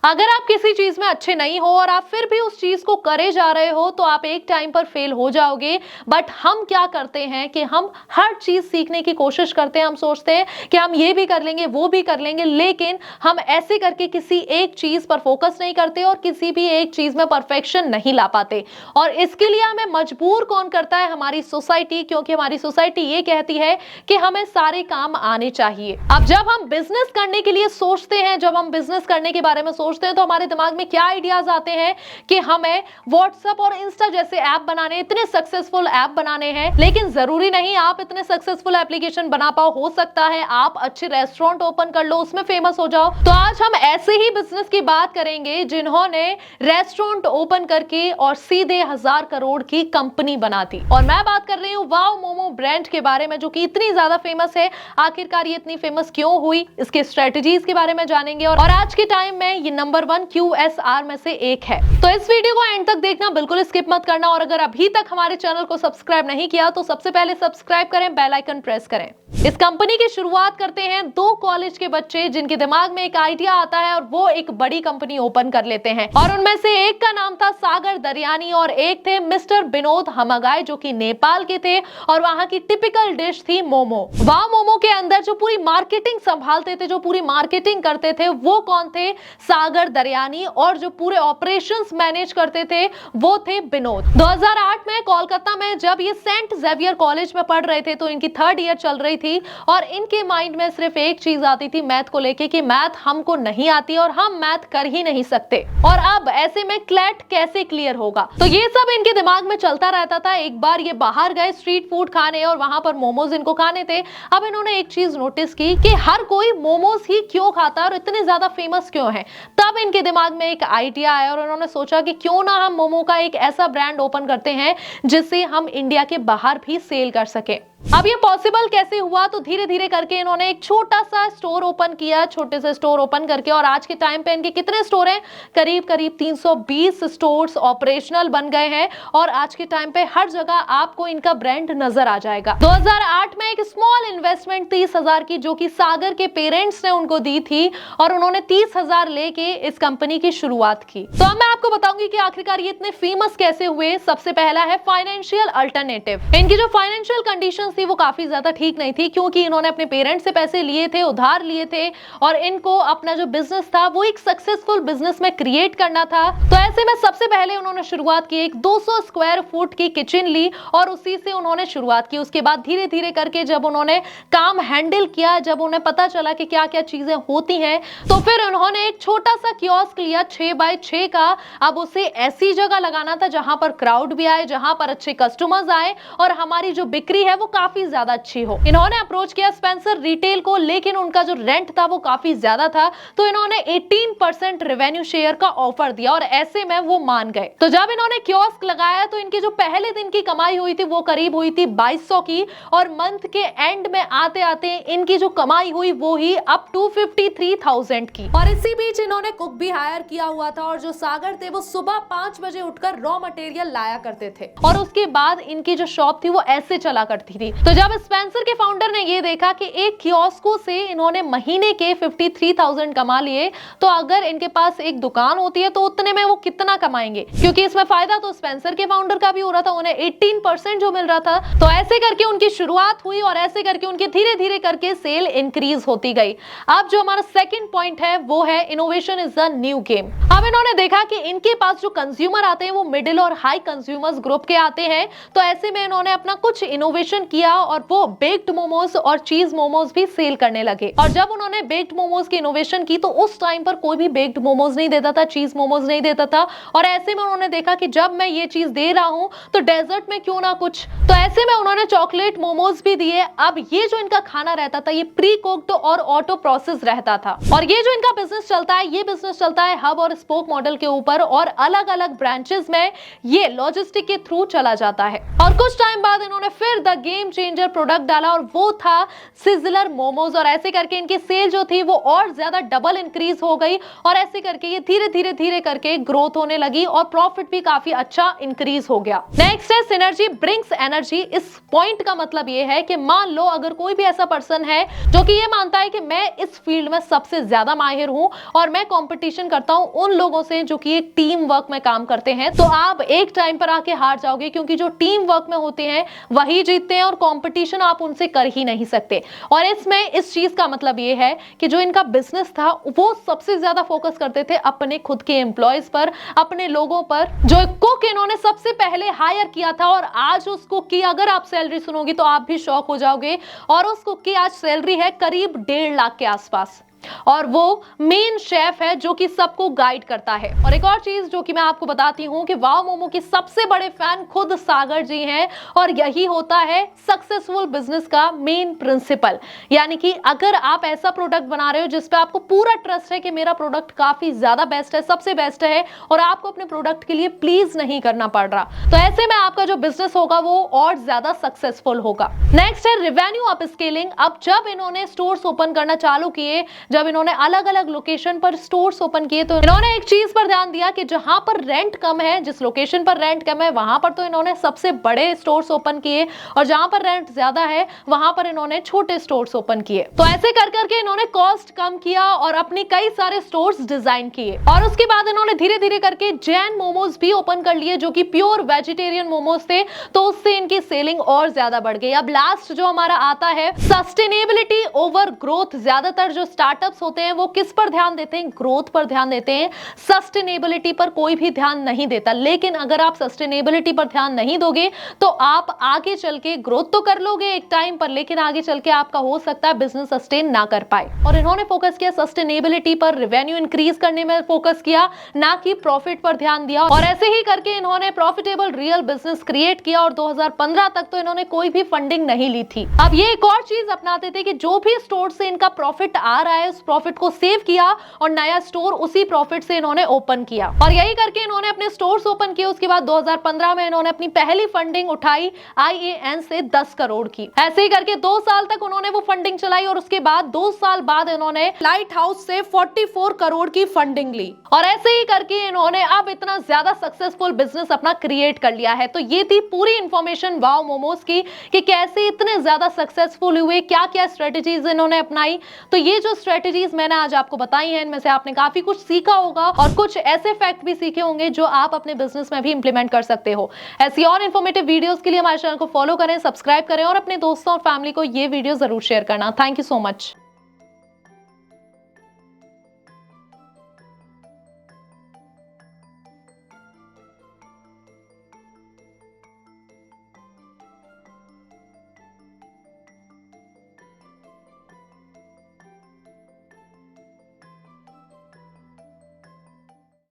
अगर आप किसी चीज में अच्छे नहीं हो और आप फिर भी उस चीज को करे जा रहे हो तो आप एक टाइम पर फेल हो जाओगे। बट हम क्या करते हैं कि हम हर चीज सीखने की कोशिश करते हैं। हम सोचते हैं कि हम ये भी कर लेंगे, वो भी कर लेंगे, लेकिन हम ऐसे करके किसी एक चीज पर फोकस नहीं करते और किसी भी एक चीज में परफेक्शन नहीं ला पाते। और इसके लिए हमें मजबूर कौन करता है? हमारी सोसाइटी, क्योंकि हमारी सोसाइटी ये कहती है कि हमें सारे काम आने चाहिए। अब जब हम बिजनेस करने के लिए सोचते हैं, जब हम बिजनेस करने के बारे में सोचते हैं तो हमारे दिमाग में क्या आइडियाज आते हैं कि हमें व्हाट्सएप और इंस्टा जैसे ऐप बनाने, इतने सक्सेसफुल ऐप बनाने हैं। लेकिन जरूरी नहीं आप इतने सक्सेसफुल एप्लीकेशन बना पाओ। हो सकता है आप अच्छे रेस्टोरेंट ओपन कर लो, उसमें फेमस हो जाओ। तो आज हम ऐसे ही बिजनेस की बात करेंगे जिन्होंने रेस्टोरेंट ओपन करके और सीधे 1000 करोड़ की कंपनी बना दी। और मैं बात कर रही हूँ वाव मोमो ब्रांड के बारे में, जो कि इतनी ज्यादा फेमस है। आखिरकार ये इतनी फेमस क्यों हुई, इसके स्ट्रेटजीज के बारे में जानेंगे। और आज के टाइम में ये नंबर 1 QSR में से एक है। तो इस वीडियो को एंड तक देखना, बिल्कुल स्किप मत करना। और अगर अभी तक हमारे चैनल को सब्सक्राइब नहीं किया तो सबसे पहले सब्सक्राइब करें, बेल आइकन प्रेस करें। इस कंपनी की शुरुआत करते हैं 2 कॉलेज के बच्चे जिनके दिमाग में एक आइडिया आता है और वो एक बड़ी कंपनी ओपन कर लेते हैं। और उनमें से एक का नाम था सागर दरियानी और एक थे मिस्टर विनोद हमगाई, जो कि नेपाल के थे और वहां की टिपिकल डिश थी मोमो। वाव मोमो के अंदर जो पूरी मार्केटिंग संभालते थे, जो पूरी मार्केटिंग करते थे, वो कौन थे? सागर दरियानी। और जो पूरे ऑपरेशंस मैनेज करते थे वो थे विनोद। 2008 में कोलकाता में जब ये सेंट जेवियर कॉलेज में पढ़ रहे थे तो इनकी 3rd ईयर चल रही थी और इनके माइंड में सिर्फ एक चीज आती थी मैथ को लेके कि मैथ हमको नहीं आती और हम मैथ कर ही नहीं सकते। और अब ऐसे में क्लैट कैसे क्लियर होगा? तो ये सब इनके दिमाग में चलता रहता था। एक बार ये बाहर गए स्ट्रीट फूड खाने और वहां पर मोमोज इनको खाने थे। अब इन्होंने एक चीज नोटिस की कि हर कोई मोमोज ही क्यों खाता है और इतने ज्यादा फेमस क्यों है। तब इनके दिमाग में एक आइडिया आया और उन्होंने सोचा कि क्यों ना हम मोमो का एक ऐसा ब्रांड ओपन करते हैं जिससे हम इंडिया के बाहर भी सेल कर सके। अब ये पॉसिबल कैसे हुआ? तो धीरे धीरे करके इन्होंने एक छोटा सा स्टोर ओपन किया, छोटे से स्टोर ओपन करके। और आज के टाइम पे इनके कितने स्टोर हैं? करीब करीब 320 स्टोर्स ऑपरेशनल बन गए हैं और आज के टाइम पे हर जगह आपको इनका ब्रांड नजर आ जाएगा। 2008 में एक स्मॉल इन्वेस्टमेंट 30,000 की, जो कि सागर के पेरेंट्स ने उनको दी थी और उन्होंने 30,000 लेके इस कंपनी की शुरुआत की। तो अब मैं आपको बताऊंगी कि आखिरकार ये इतने फेमस कैसे हुए। सबसे पहला है फाइनेंशियल अल्टरनेटिव। इनकी जो फाइनेंशियल कंडीशन थी वो काफी ज्यादा ठीक नहीं थी, क्योंकि इन्होंने अपने पेरेंट्स से पैसे लिए थे, उधार लिए थे और इनको अपना जो बिजनेस था वो एक सक्सेसफुल बिजनेस में क्रिएट करना था। तो ऐसे में सबसे पहले उन्होंने शुरुआत की, एक 200 स्क्वायर फुट की किचन ली और उसी से उन्होंने शुरुआत की। उसके बाद धीरे धीरे करके जब उन्होंने काम हैंडल किया, जब उन्हें पता चला कि क्या क्या चीजें होती हैं, तो फिर उन्होंने एक छोटा सा कियोस्क लिया 6 बाय 6 का। अब उसे ऐसी जगह लगाना था जहां पर क्राउड भी आए, जहां पर अच्छे कस्टमर्स आए और हमारी जो बिक्री है वो काफी ज्यादा अच्छी हो। इन्होंने अप्रोच किया स्पेंसर रिटेल को, लेकिन उनका जो रेंट था वो काफी ज्यादा था, तो इन्होंने 18% रेवेन्यू शेयर का ऑफर दिया और ऐसे में वो मान गए। तो जब इन्होंने कियोस्क लगाया तो इनके जो पहले दिन की कमाई हुई थी वो करीब हुई थी 2200 की और मंथ के एंड में आते आते इनकी जो कमाई हुई वो ही अप टू 53,000 की। और इसी बीच इन्होंने कुक भी हायर किया हुआ था और जो सागर थे वो सुबह 5 बजे उठकर रॉ मटेरियल लाया करते थे और उसके बाद इनकी जो शॉप थी वो ऐसे चला करती थी। तो जब स्पेंसर के फाउंडर ने ये देखा कि एक कियोस्को से इन्होंने महीने के 53,000 कमा लिए, तो अगर इनके पास एक दुकान होती है तो उतने में वो कितना कमाएंगे, क्योंकि इसमें फायदा तो स्पेंसर के फाउंडर का भी हो रहा था, उन्हें 18% जो मिल रहा था। तो ऐसे करके उनकी शुरुआत हुई और ऐसे करके उनकी धीरे धीरे करके सेल इंक्रीज होती गई। अब जो हमारा सेकंड पॉइंट है वो है innovation is the new game. अब इन्होंने देखा कि इनके पास जो कंज्यूमर आते हैं वो मिडिल और हाई कंज्यूमर्स ग्रुप के आते हैं, तो ऐसे में इन्होंने अपना कुछ इनोवेशन किया और वो बेक्ड मोमोज और चीज मोमोज भी सेल करने लगे। और जब उन्होंने बेक्ड मोमोज की इनोवेशन की तो उस टाइम पर कोई भी बेक्ड मोमोज नहीं देता था, चीज मोमोज नहीं देता था। और ऐसे में उन्होंने देखा कि जब मैं ये चीज दे रहा हूं तो डेजर्ट में क्यों ना कुछ, तो ऐसे में उन्होंने चॉकलेट मोमोज भी दिए। अब ये जो इनका खाना रहता था ये प्री कुक्ड और ऑटो प्रोसेस रहता था। और ये जो इनका बिजनेस चलता है, ये बिजनेस चलता है हब और स्पोक मॉडल के ऊपर और अलग अलग ब्रांचेस में ये लॉजिस्टिक के थ्रू चला जाता है। और कुछ टाइम बाद इन्होंने फिर द गेम चेंजर प्रोडक्ट डाला और वो था सिजलर मोमोज। और ऐसे करके इनकी सेल जो थी वो और ज्यादा डबल इंक्रीज हो गई और ऐसे करके ये धीरे धीरे ग्रोथ होने लगी और प्रॉफिट भी काफी अच्छा इंक्रीज हो गया। नेक्स्ट है सिनर्जी ब्रिंग्स एनर्जी। इस पॉइंट का मतलब ये है कि मान लो अगर कोई भी ऐसा पर्सन है जो कि ये मानता है कि मैं इस फील्ड में सबसे ज्यादा माहिर हूं और मैं कंपटीशन करता हूं उन लोगों से जो कि एक टीम वर्क में काम करते हैं, तो आप एक टाइम पर आके हार जाओगे, क्योंकि जो टीम वर्क में होते हैं वही जीतते हैं और कंपटीशन आप उनसे कर ही नहीं सकते। और इसमें इस चीज का मतलब ये है कि जो इनका बिजनेस था वो सबसे ज्यादा फोकस करते थे अपने खुद के एम्प्लॉयज पर, अपने लोगों पर। जो कुक इन्होंने सबसे पहले हायर किया था और आज उस कुक की अगर आप सैलरी सुनोगे तो आप भी शॉक हो जाओगे, और उस कुक की आज सैलरी है करीब 1.5 लाख के आसपास, और वो मेन शेफ है जो कि सबको गाइड करता है। और एक और चीज जो कि मैं आपको बताती हूं कि वाव मोमो के सबसे बड़े फैन खुद सागर जी हैं, और यही होता है सक्सेसफुल बिजनेस का मेन प्रिंसिपल। यानी कि अगर आप ऐसा प्रोडक्ट बना रहे हो जिस पे आपको पूरा ट्रस्ट है कि मेरा प्रोडक्ट काफी ज्यादा बेस्ट है, सबसे बेस्ट है, और आपको अपने प्रोडक्ट के लिए प्लीज नहीं करना पड़ रहा, तो ऐसे में आपका जो बिजनेस होगा वो और ज्यादा सक्सेसफुल होगा। नेक्स्ट है रेवेन्यू अप स्केलिंग। अब जब इन्होंने स्टोर्स ओपन करना चालू किए, जब इन्होंने अलग अलग लोकेशन पर स्टोर्स ओपन किए, तो इन्होंने एक चीज पर ध्यान दिया कि जहां पर रेंट कम है, जिस लोकेशन पर रेंट कम है वहां पर तो इन्होंने सबसे बड़े स्टोर्स ओपन किए, और जहां पर रेंट ज्यादा है वहां पर इन्होंने छोटे स्टोर्स ओपन किए। तो ऐसे कर करके इन्होंने कॉस्ट कम किया और अपने कई सारे स्टोर्स डिजाइन किए। और उसके बाद इन्होंने धीरे धीरे करके जैन मोमोज भी ओपन कर लिए जो कि प्योर वेजिटेरियन मोमोज थे, तो उससे इनकी सेलिंग और ज्यादा बढ़ गई। अब लास्ट जो हमारा आता है सस्टेनेबिलिटी ओवर ग्रोथ। ज्यादातर जो स्टार्टअप्स होते हैं वो किस पर ध्यान देते हैं? ग्रोथ पर ध्यान देते हैं, सस्टेनेबिलिटी पर कोई भी ध्यान नहीं देता। लेकिन अगर आप सस्टेनेबिलिटी पर ध्यान नहीं दोगे तो आप आगे चल के ग्रोथ तो कर लोगे एक टाइम पर, लेकिन आगे चल के आपका हो सकता है बिजनेस सस्टेन ना कर पाए। और इन्होंने फोकस किया सस्टेनेबिलिटी पर, रेवेन्यू इंक्रीज करने में फोकस किया, ना कि प्रॉफिट पर ध्यान दिया। और ऐसे ही करके इन्होंने प्रॉफिटेबल रियल बिजनेस क्रिएट किया, और 2015 तक तो इन्होंने कोई भी फंडिंग नहीं ली थी। अब ये एक और चीज अपनाते थे कि जो भी स्टोर से इनका प्रॉफिट आ रहा है उस प्रॉफिट को सेव किया और नया स्टोर उसी प्रॉफिट से इन्होंने ओपन किया। और यही करके इन्होंने अपने स्टोर्स ओपन किए। उसके बाद 2015 में इन्होंने अपनी पहली फंडिंग उठाई IAN से 10 करोड़ की। ऐसे ही करके 2 साल तक उन्होंने वो फंडिंग चलाई, और उसके बाद 2 साल बाद इन्होंने लाइट हाउस से 44 करोड़ की फंडिंग ली। और ऐसे ही करके इन्होंने अब इतना ज्यादा सक्सेसफुल बिजनेस अपना क्रिएट कर लिया है। तो ये थी पूरी इंफॉर्मेशन वाव मोमोज की कि कैसे इतने ज्यादा सक्सेसफुल हुए, क्या क्या स्ट्रेटेजीज इन्होंने अपनाई। तो ये जो स्ट्रेटेजीज मैंने आज आपको बताई हैं, इनमें से आपने काफी कुछ सीखा होगा और कुछ ऐसे फैक्ट भी सीखे होंगे जो आप अपने बिजनेस में भी इंप्लीमेंट कर सकते हो। ऐसी और इन्फॉर्मेटिव वीडियोस के लिए हमारे चैनल को फॉलो करें, सब्सक्राइब करें और अपने दोस्तों और फैमिली को ये वीडियो जरूर शेयर करना। Thank you so much.